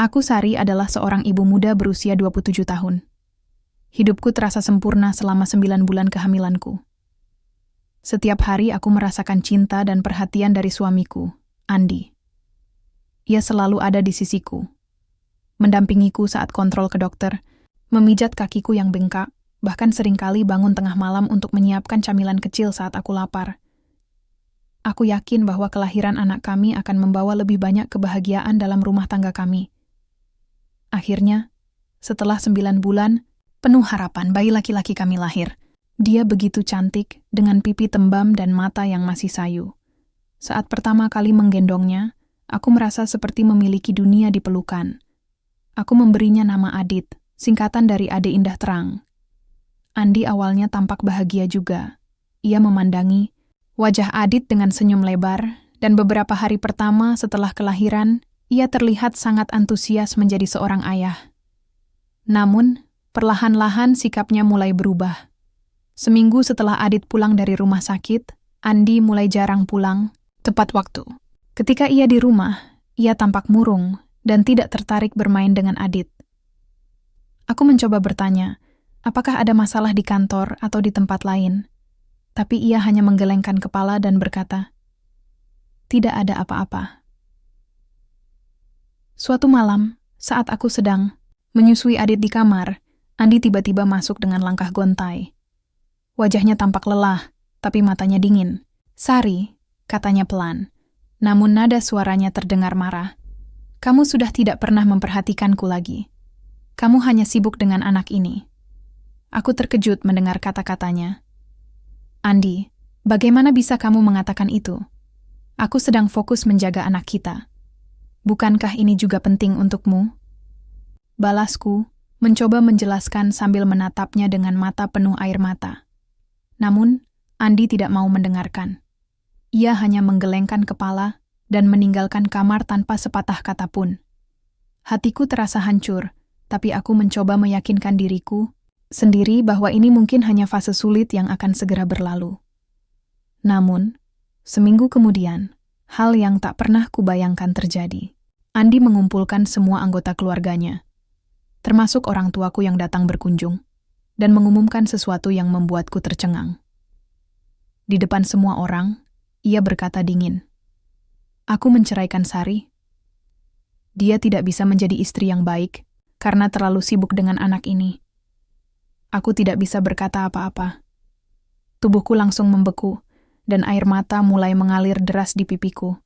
Aku Sari adalah seorang ibu muda berusia 27 tahun. Hidupku terasa sempurna selama 9 bulan kehamilanku. Setiap hari aku merasakan cinta dan perhatian dari suamiku, Andi. Ia selalu ada di sisiku, mendampingiku saat kontrol ke dokter, memijat kakiku yang bengkak, bahkan seringkali bangun tengah malam untuk menyiapkan camilan kecil saat aku lapar. Aku yakin bahwa kelahiran anak kami akan membawa lebih banyak kebahagiaan dalam rumah tangga kami. Akhirnya, setelah 9 bulan, penuh harapan bayi laki-laki kami lahir. Dia begitu cantik, dengan pipi tembam dan mata yang masih sayu. Saat pertama kali menggendongnya, aku merasa seperti memiliki dunia di pelukan. Aku memberinya nama Adit, singkatan dari Ade Indah Terang. Andi awalnya tampak bahagia juga. Ia memandangi wajah Adit dengan senyum lebar, dan beberapa hari pertama setelah kelahiran, ia terlihat sangat antusias menjadi seorang ayah. Namun, perlahan-lahan sikapnya mulai berubah. Seminggu setelah Adit pulang dari rumah sakit, Andi mulai jarang pulang tepat waktu. Ketika ia di rumah, ia tampak murung dan tidak tertarik bermain dengan Adit. Aku mencoba bertanya, apakah ada masalah di kantor atau di tempat lain? Tapi ia hanya menggelengkan kepala dan berkata, "Tidak ada apa-apa." Suatu malam, saat aku sedang menyusui Adit di kamar, Andi tiba-tiba masuk dengan langkah gontai. Wajahnya tampak lelah, tapi matanya dingin. "Sari," katanya pelan, namun nada suaranya terdengar marah. "Kamu sudah tidak pernah memperhatikanku lagi. Kamu hanya sibuk dengan anak ini." Aku terkejut mendengar kata-katanya. "Andi, bagaimana bisa kamu mengatakan itu? Aku sedang fokus menjaga anak kita. Bukankah ini juga penting untukmu?" Balasku, mencoba menjelaskan sambil menatapnya dengan mata penuh air mata. Namun, Andi tidak mau mendengarkan. Ia hanya menggelengkan kepala dan meninggalkan kamar tanpa sepatah kata pun. Hatiku terasa hancur, tapi aku mencoba meyakinkan diriku sendiri bahwa ini mungkin hanya fase sulit yang akan segera berlalu. Namun, seminggu kemudian, hal yang tak pernah kubayangkan terjadi. Andi mengumpulkan semua anggota keluarganya, termasuk orang tuaku yang datang berkunjung, dan mengumumkan sesuatu yang membuatku tercengang. Di depan semua orang, ia berkata dingin, "Aku menceraikan Sari. Dia tidak bisa menjadi istri yang baik karena terlalu sibuk dengan anak ini." Aku tidak bisa berkata apa-apa. Tubuhku langsung membeku, dan air mata mulai mengalir deras di pipiku.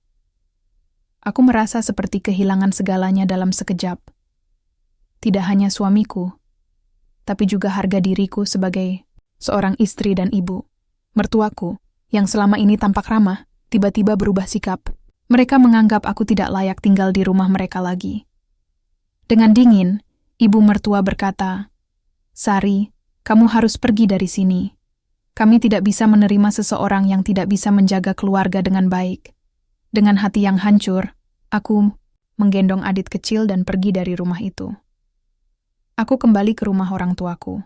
Aku merasa seperti kehilangan segalanya dalam sekejap. Tidak hanya suamiku, tapi juga harga diriku sebagai seorang istri dan ibu. Mertuaku, yang selama ini tampak ramah, tiba-tiba berubah sikap. Mereka menganggap aku tidak layak tinggal di rumah mereka lagi. Dengan dingin, ibu mertua berkata, "Sari, kamu harus pergi dari sini. Kami tidak bisa menerima seseorang yang tidak bisa menjaga keluarga dengan baik." Dengan hati yang hancur, aku menggendong Adit kecil dan pergi dari rumah itu. Aku kembali ke rumah orang tuaku,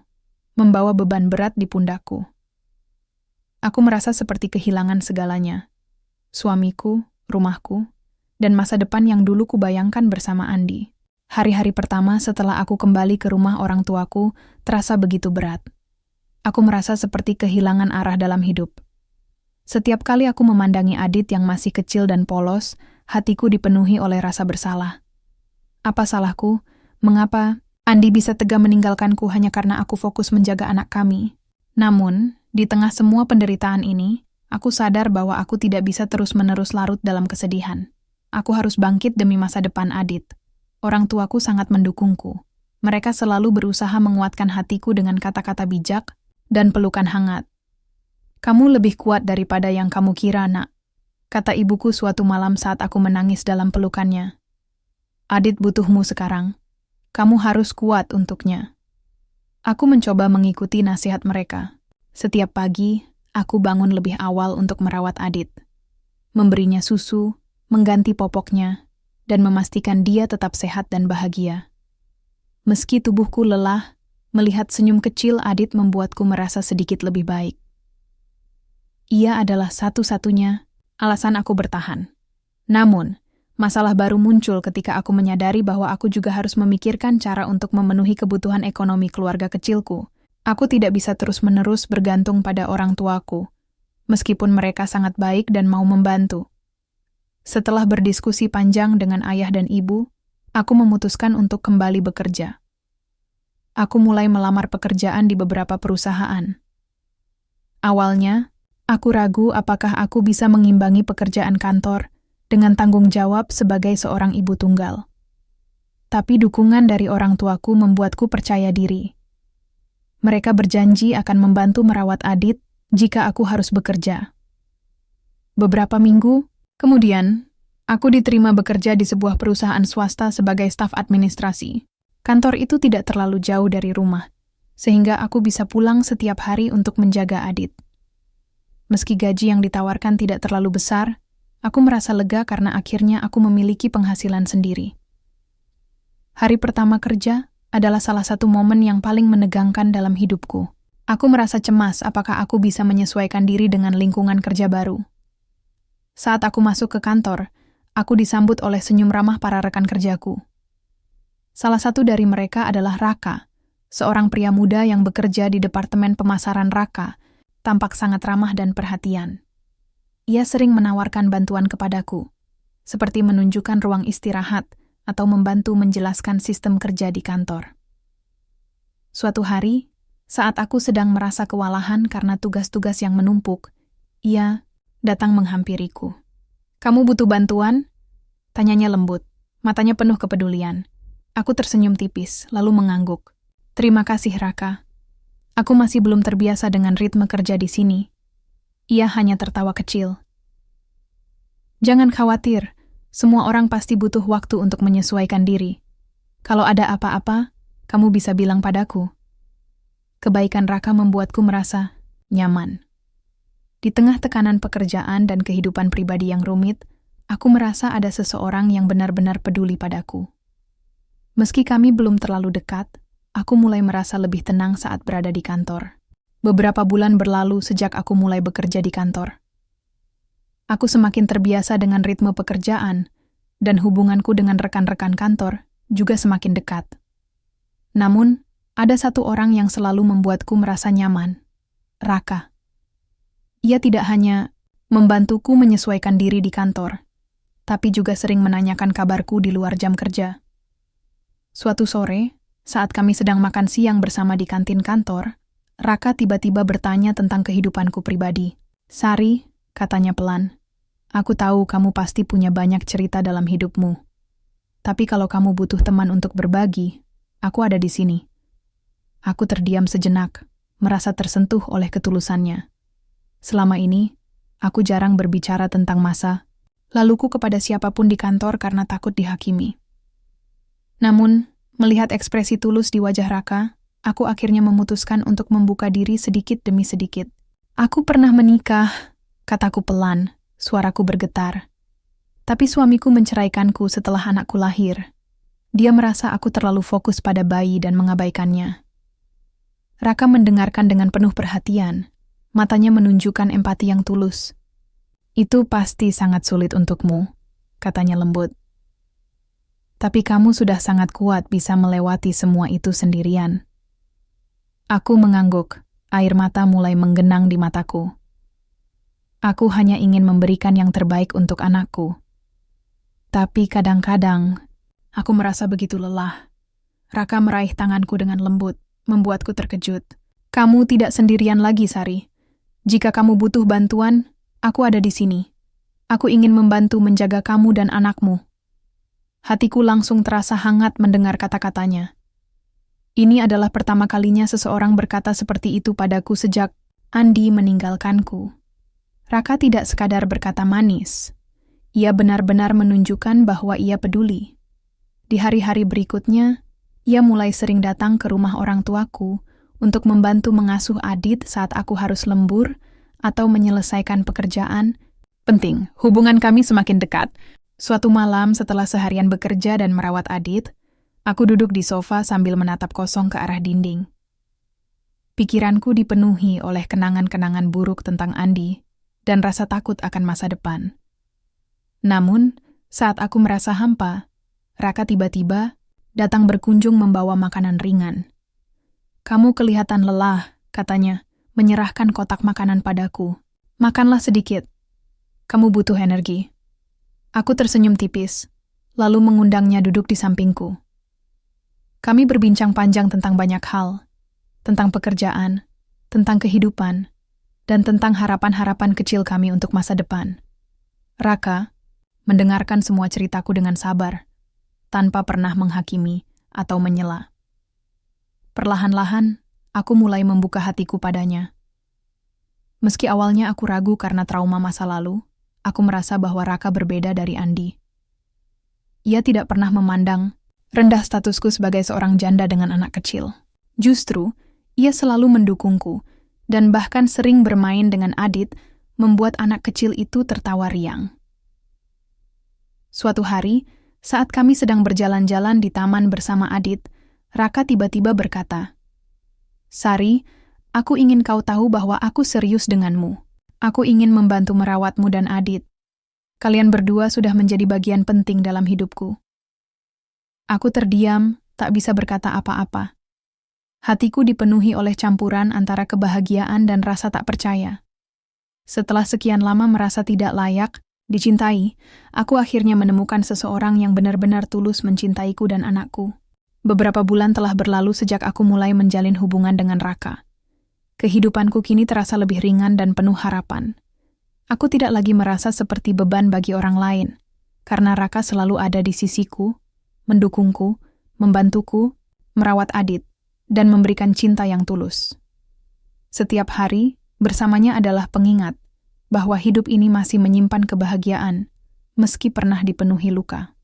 membawa beban berat di pundakku. Aku merasa seperti kehilangan segalanya. Suamiku, rumahku, dan masa depan yang dulu kubayangkan bersama Andi. Hari-hari pertama setelah aku kembali ke rumah orang tuaku terasa begitu berat. Aku merasa seperti kehilangan arah dalam hidup. Setiap kali aku memandangi Adit yang masih kecil dan polos, hatiku dipenuhi oleh rasa bersalah. Apa salahku? Mengapa Andi bisa tega meninggalkanku hanya karena aku fokus menjaga anak kami? Namun, di tengah semua penderitaan ini, aku sadar bahwa aku tidak bisa terus-menerus larut dalam kesedihan. Aku harus bangkit demi masa depan Adit. Orang tuaku sangat mendukungku. Mereka selalu berusaha menguatkan hatiku dengan kata-kata bijak dan pelukan hangat. "Kamu lebih kuat daripada yang kamu kira, Nak," kata ibuku suatu malam saat aku menangis dalam pelukannya. "Adit butuhmu sekarang. Kamu harus kuat untuknya." Aku mencoba mengikuti nasihat mereka. Setiap pagi, aku bangun lebih awal untuk merawat Adit. Memberinya susu, mengganti popoknya, dan memastikan dia tetap sehat dan bahagia. Meski tubuhku lelah, melihat senyum kecil Adit membuatku merasa sedikit lebih baik. Ia adalah satu-satunya alasan aku bertahan. Namun, Masalah baru muncul ketika aku menyadari bahwa aku juga harus memikirkan cara untuk memenuhi kebutuhan ekonomi keluarga kecilku. Aku tidak bisa terus-menerus bergantung pada orang tuaku, meskipun mereka sangat baik dan mau membantu. Setelah berdiskusi panjang dengan ayah dan ibu, aku memutuskan untuk kembali bekerja. Aku mulai melamar pekerjaan di beberapa perusahaan. Awalnya, aku ragu apakah aku bisa mengimbangi pekerjaan kantor dengan tanggung jawab sebagai seorang ibu tunggal. Tapi dukungan dari orang tuaku membuatku percaya diri. Mereka berjanji akan membantu merawat Adit jika aku harus bekerja. Beberapa minggu kemudian, aku diterima bekerja di sebuah perusahaan swasta sebagai staf administrasi. Kantor itu tidak terlalu jauh dari rumah, sehingga aku bisa pulang setiap hari untuk menjaga Adit. Meski gaji yang ditawarkan tidak terlalu besar, aku merasa lega karena akhirnya aku memiliki penghasilan sendiri. Hari pertama kerja adalah salah satu momen yang paling menegangkan dalam hidupku. Aku merasa cemas apakah aku bisa menyesuaikan diri dengan lingkungan kerja baru. Saat aku masuk ke kantor, aku disambut oleh senyum ramah para rekan kerjaku. Salah satu dari mereka adalah Raka, seorang pria muda yang bekerja di Departemen Pemasaran Raka, tampak sangat ramah dan perhatian. Ia sering menawarkan bantuan kepadaku, seperti menunjukkan ruang istirahat atau membantu menjelaskan sistem kerja di kantor. Suatu hari, saat aku sedang merasa kewalahan karena tugas-tugas yang menumpuk, ia datang menghampiriku. "Kamu butuh bantuan?" Tanyanya lembut, matanya penuh kepedulian. Aku tersenyum tipis, lalu mengangguk. "Terima kasih, Raka. Aku masih belum terbiasa dengan ritme kerja di sini." Ia hanya tertawa kecil. "Jangan khawatir, semua orang pasti butuh waktu untuk menyesuaikan diri. Kalau ada apa-apa, kamu bisa bilang padaku." Kebaikan Raka membuatku merasa nyaman. Di tengah tekanan pekerjaan dan kehidupan pribadi yang rumit, aku merasa ada seseorang yang benar-benar peduli padaku. Meski kami belum terlalu dekat, aku mulai merasa lebih tenang saat berada di kantor. Beberapa bulan berlalu sejak aku mulai bekerja di kantor. Aku semakin terbiasa dengan ritme pekerjaan, dan hubunganku dengan rekan-rekan kantor juga semakin dekat. Namun, ada satu orang yang selalu membuatku merasa nyaman, Raka. Ia tidak hanya membantuku menyesuaikan diri di kantor, tapi juga sering menanyakan kabarku di luar jam kerja. Suatu sore, saat kami sedang makan siang bersama di kantin kantor, Raka tiba-tiba bertanya tentang kehidupanku pribadi. "Sari," katanya pelan, "aku tahu kamu pasti punya banyak cerita dalam hidupmu. Tapi kalau kamu butuh teman untuk berbagi, aku ada di sini." Aku terdiam sejenak, merasa tersentuh oleh ketulusannya. Selama ini, aku jarang berbicara tentang masa laluku kepada siapapun di kantor karena takut dihakimi. Namun, melihat ekspresi tulus di wajah Raka, aku akhirnya memutuskan untuk membuka diri sedikit demi sedikit. "Aku pernah menikah," kataku pelan, suaraku bergetar. "Tapi suamiku menceraikanku setelah anakku lahir. Dia merasa aku terlalu fokus pada bayi dan mengabaikannya." Raka mendengarkan dengan penuh perhatian, matanya menunjukkan empati yang tulus. "Itu pasti sangat sulit untukmu," katanya lembut. "Tapi kamu sudah sangat kuat bisa melewati semua itu sendirian." Aku mengangguk, air mata mulai menggenang di mataku. Aku hanya ingin memberikan yang terbaik untuk anakku. Tapi kadang-kadang, aku merasa begitu lelah. Raka meraih tanganku dengan lembut, membuatku terkejut. "Kamu tidak sendirian lagi, Sari. Jika kamu butuh bantuan, aku ada di sini. Aku ingin membantu menjaga kamu dan anakmu." Hatiku langsung terasa hangat mendengar kata-katanya. Ini adalah pertama kalinya seseorang berkata seperti itu padaku sejak Andi meninggalkanku. Raka tidak sekadar berkata manis. Ia benar-benar menunjukkan bahwa ia peduli. Di hari-hari berikutnya, ia mulai sering datang ke rumah orang tuaku untuk membantu mengasuh Adit saat aku harus lembur atau menyelesaikan pekerjaan penting. Hubungan kami semakin dekat. Suatu malam setelah seharian bekerja dan merawat Adit, aku duduk di sofa sambil menatap kosong ke arah dinding. Pikiranku dipenuhi oleh kenangan-kenangan buruk tentang Andi dan rasa takut akan masa depan. Namun, Saat aku merasa hampa, Raka tiba-tiba datang berkunjung membawa makanan ringan. "Kamu kelihatan lelah," katanya, menyerahkan kotak makanan padaku. "Makanlah sedikit. Kamu butuh energi." Aku tersenyum tipis, lalu mengundangnya duduk di sampingku. Kami berbincang panjang tentang banyak hal, tentang pekerjaan, tentang kehidupan, dan tentang harapan-harapan kecil kami untuk masa depan. Raka mendengarkan semua ceritaku dengan sabar, tanpa pernah menghakimi atau menyela. Perlahan-lahan, aku mulai membuka hatiku padanya. Meski awalnya aku ragu karena trauma masa lalu, aku merasa bahwa Raka berbeda dari Andi. Ia tidak pernah memandang rendah statusku sebagai seorang janda dengan anak kecil. Justru, ia selalu mendukungku, dan bahkan sering bermain dengan Adit, membuat anak kecil itu tertawa riang. Suatu hari, saat kami sedang berjalan-jalan di taman bersama Adit, Raka tiba-tiba berkata, "Sari, aku ingin kau tahu bahwa aku serius denganmu. Aku ingin membantu merawatmu dan Adit. Kalian berdua sudah menjadi bagian penting dalam hidupku." Aku terdiam, tak bisa berkata apa-apa. Hatiku dipenuhi oleh campuran antara kebahagiaan dan rasa tak percaya. Setelah sekian lama merasa tidak layak dicintai, aku akhirnya menemukan seseorang yang benar-benar tulus mencintaiku dan anakku. Beberapa bulan telah berlalu sejak aku mulai menjalin hubungan dengan Raka. Kehidupanku kini terasa lebih ringan dan penuh harapan. Aku tidak lagi merasa seperti beban bagi orang lain, karena Raka selalu ada di sisiku, mendukungku, membantuku, merawat Adit, dan memberikan cinta yang tulus. Setiap hari, bersamanya adalah pengingat bahwa hidup ini masih menyimpan kebahagiaan, meski pernah dipenuhi luka.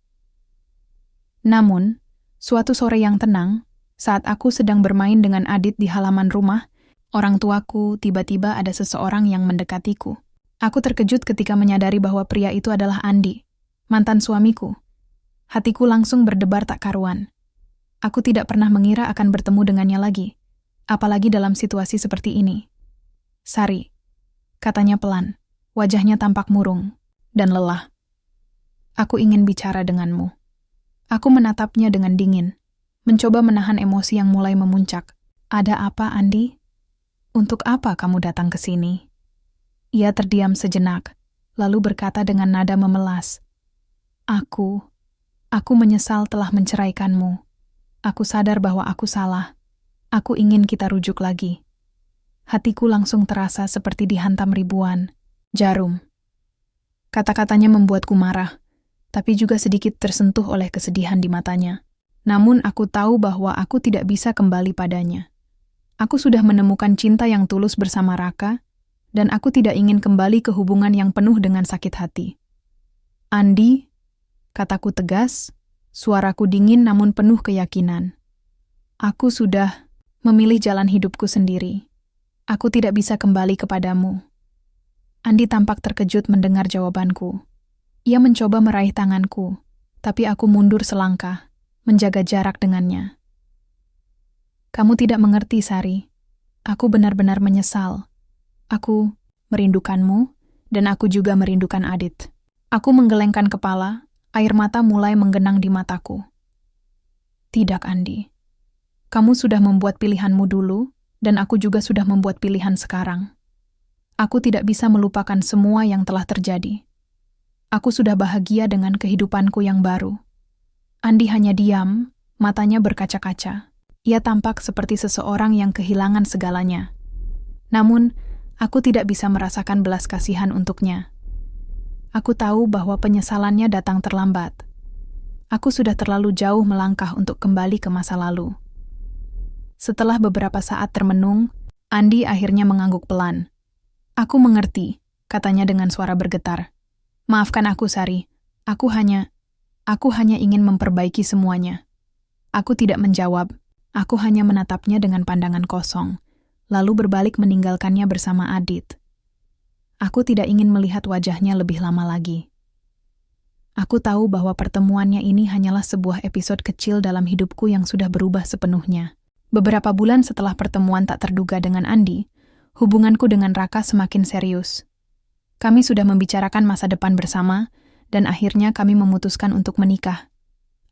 Namun, suatu sore yang tenang, saat aku sedang bermain dengan Adit di halaman rumah, orang tuaku tiba-tiba ada seseorang yang mendekatiku. Aku terkejut ketika menyadari bahwa pria itu adalah Andi, mantan suamiku. Hatiku langsung berdebar tak karuan. Aku tidak pernah mengira akan bertemu dengannya lagi, apalagi dalam situasi seperti ini. "Sari," katanya pelan, wajahnya tampak murung dan lelah. "Aku ingin bicara denganmu." Aku menatapnya dengan dingin, mencoba menahan emosi yang mulai memuncak. "Ada apa, Andi? Untuk apa kamu datang ke sini?" Ia terdiam sejenak, lalu berkata dengan nada memelas, Aku menyesal telah menceraikanmu. Aku sadar bahwa aku salah. Aku ingin kita rujuk lagi." Hatiku langsung terasa seperti dihantam ribuan jarum. Kata-katanya membuatku marah, tapi juga sedikit tersentuh oleh kesedihan di matanya. Namun aku tahu bahwa aku tidak bisa kembali padanya. Aku sudah menemukan cinta yang tulus bersama Raka, dan aku tidak ingin kembali ke hubungan yang penuh dengan sakit hati. "Andi," kataku tegas, suaraku dingin namun penuh keyakinan. "Aku sudah memilih jalan hidupku sendiri. Aku tidak bisa kembali kepadamu." Andi tampak terkejut mendengar jawabanku. Ia mencoba meraih tanganku, tapi aku mundur selangkah, menjaga jarak dengannya. "Kamu tidak mengerti, Sari. Aku benar-benar menyesal. Aku merindukanmu, dan aku juga merindukan Adit." Aku menggelengkan kepala, air mata mulai menggenang di mataku. "Tidak, Andi. Kamu sudah membuat pilihanmu dulu, dan aku juga sudah membuat pilihan sekarang. Aku tidak bisa melupakan semua yang telah terjadi. Aku sudah bahagia dengan kehidupanku yang baru." Andi hanya diam, matanya berkaca-kaca. Ia tampak seperti seseorang yang kehilangan segalanya. Namun, aku tidak bisa merasakan belas kasihan untuknya. Aku tahu bahwa penyesalannya datang terlambat. Aku sudah terlalu jauh melangkah untuk kembali ke masa lalu. Setelah beberapa saat termenung, Andi akhirnya mengangguk pelan. "Aku mengerti," katanya dengan suara bergetar. "Maafkan aku, Sari. Aku hanya ingin memperbaiki semuanya." Aku tidak menjawab. Aku hanya menatapnya dengan pandangan kosong, lalu berbalik meninggalkannya bersama Adit. Aku tidak ingin melihat wajahnya lebih lama lagi. Aku tahu bahwa pertemuannya ini hanyalah sebuah episode kecil dalam hidupku yang sudah berubah sepenuhnya. Beberapa bulan setelah pertemuan tak terduga dengan Andi, hubunganku dengan Raka semakin serius. Kami sudah membicarakan masa depan bersama, dan akhirnya kami memutuskan untuk menikah.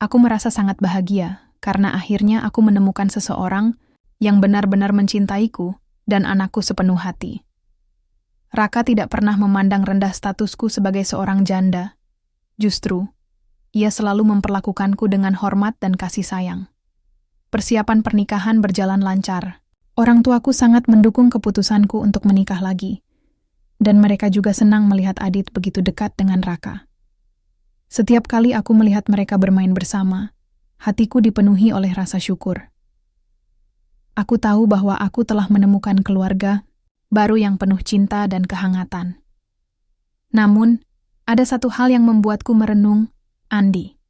Aku merasa sangat bahagia karena akhirnya aku menemukan seseorang yang benar-benar mencintaiku dan anakku sepenuh hati. Raka tidak pernah memandang rendah statusku sebagai seorang janda. Justru, ia selalu memperlakukanku dengan hormat dan kasih sayang. Persiapan pernikahan berjalan lancar. Orang tuaku sangat mendukung keputusanku untuk menikah lagi. Dan mereka juga senang melihat Adit begitu dekat dengan Raka. Setiap kali aku melihat mereka bermain bersama, hatiku dipenuhi oleh rasa syukur. Aku tahu bahwa aku telah menemukan keluarga baru yang penuh cinta dan kehangatan. Namun, ada satu hal yang membuatku merenung, Andi.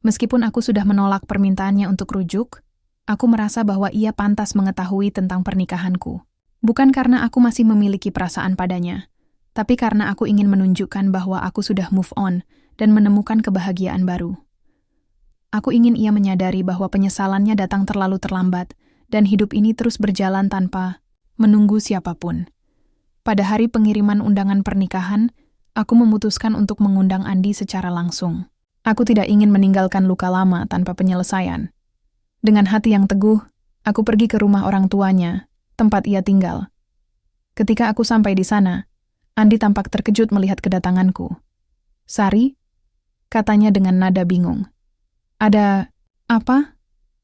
Meskipun aku sudah menolak permintaannya untuk rujuk, aku merasa bahwa ia pantas mengetahui tentang pernikahanku. Bukan karena aku masih memiliki perasaan padanya, tapi karena aku ingin menunjukkan bahwa aku sudah move on dan menemukan kebahagiaan baru. Aku ingin ia menyadari bahwa penyesalannya datang terlalu terlambat, dan hidup ini terus berjalan tanpa menunggu siapapun. Pada hari pengiriman undangan pernikahan, aku memutuskan untuk mengundang Andi secara langsung. Aku tidak ingin meninggalkan luka lama tanpa penyelesaian. Dengan hati yang teguh, aku pergi ke rumah orang tuanya, tempat ia tinggal. Ketika aku sampai di sana, Andi tampak terkejut melihat kedatanganku. "Sari?" katanya dengan nada bingung. "Ada apa?"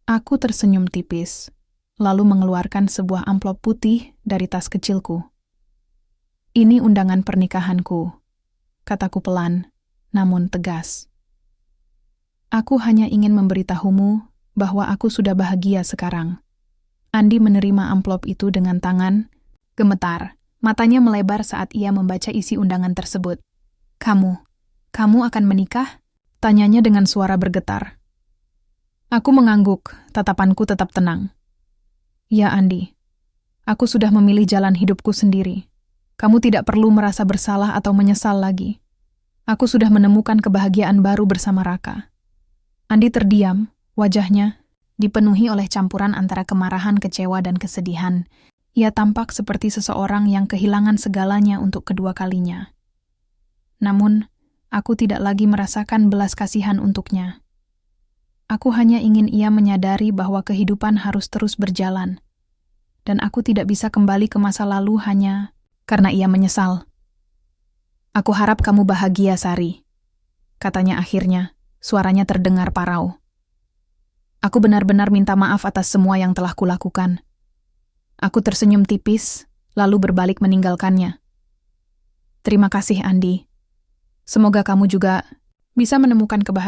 Aku tersenyum tipis, lalu mengeluarkan sebuah amplop putih dari tas kecilku. "Ini undangan pernikahanku," kataku pelan, namun tegas. "Aku hanya ingin memberitahumu bahwa aku sudah bahagia sekarang." Andi menerima amplop itu dengan tangan gemetar. Matanya melebar saat ia membaca isi undangan tersebut. Kamu akan menikah?" tanyanya dengan suara bergetar. Aku mengangguk, tatapanku tetap tenang. "Ya, Andi. Aku sudah memilih jalan hidupku sendiri. Kamu tidak perlu merasa bersalah atau menyesal lagi. Aku sudah menemukan kebahagiaan baru bersama Raka." Andi terdiam, wajahnya dipenuhi oleh campuran antara kemarahan, kecewa, dan kesedihan. Ia tampak seperti seseorang yang kehilangan segalanya untuk kedua kalinya. Namun, aku tidak lagi merasakan belas kasihan untuknya. Aku hanya ingin ia menyadari bahwa kehidupan harus terus berjalan, dan aku tidak bisa kembali ke masa lalu hanya karena ia menyesal. "Aku harap kamu bahagia, Sari," katanya akhirnya, suaranya terdengar parau. "Aku benar-benar minta maaf atas semua yang telah kulakukan." Aku tersenyum tipis, lalu berbalik meninggalkannya. "Terima kasih, Andi. Semoga kamu juga bisa menemukan kebahagiaan."